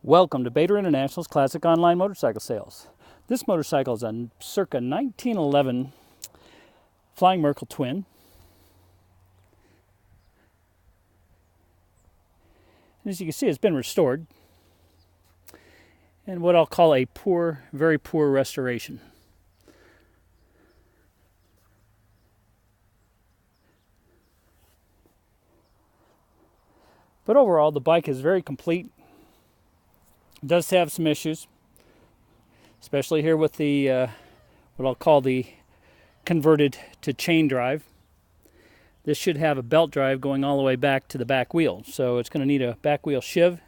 Welcome to Bator International's Classic Online Motorcycle Sales. This motorcycle is a circa 1911 Flying Merkel twin. And as you can see, it's been restored. And what I'll call a poor, very poor restoration. But overall, the bike is very complete. It does have some issues, especially here with the what I'll call the converted to chain drive. This should have a belt drive going all the way back to the back wheel, so it's going to need a back wheel shiv,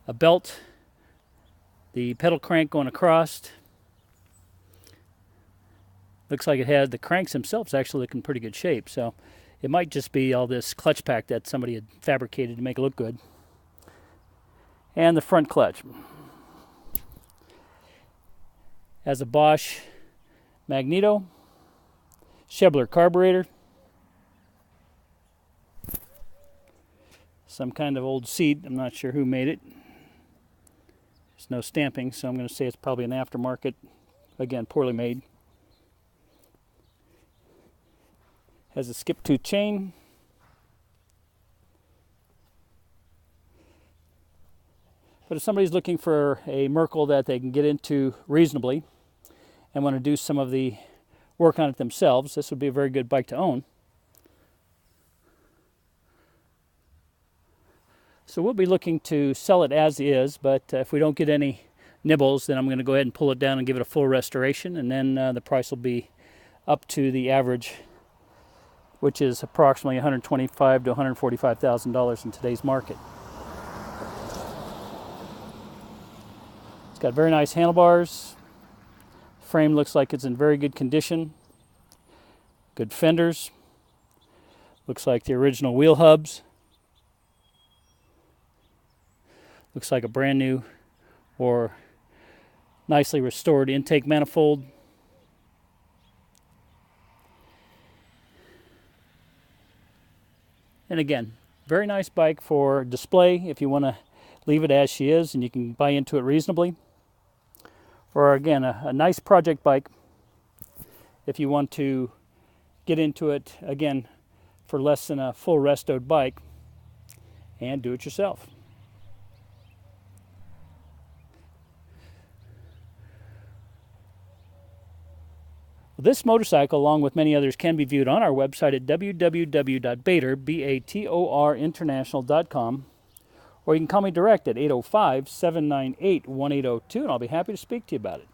a belt, the pedal crank going across. Looks like it had the cranks themselves actually look in pretty good shape, so it might just be all this clutch pack that somebody had fabricated to make it look good. And the front clutch has a Bosch magneto, Schebler carburetor, some kind of old seat. I'm not sure who made it. There's no stamping, so I'm going to say it's probably an aftermarket. Again, poorly made. Has a skip tooth chain. But if somebody's looking for a Merkel that they can get into reasonably and want to do some of the work on it themselves, this would be a very good bike to own. So we'll be looking to sell it as is, but if we don't get any nibbles, then I'm going to go ahead and pull it down and give it a full restoration, and then the price will be up to the average, which is approximately $125,000 to $145,000 in today's market. It's got very nice handlebars. Frame looks like it's in very good condition. Good fenders. Looks like the original wheel hubs. Looks like a brand new or nicely restored intake manifold. And again, very nice bike for display if you want to leave it as she is and you can buy into it reasonably. Or again, a nice project bike if you want to get into it again for less than a full restoed bike and do it yourself. This motorcycle, along with many others, can be viewed on our website at www.bator.international.com, or you can call me direct at 805-798-1802, and I'll be happy to speak to you about it.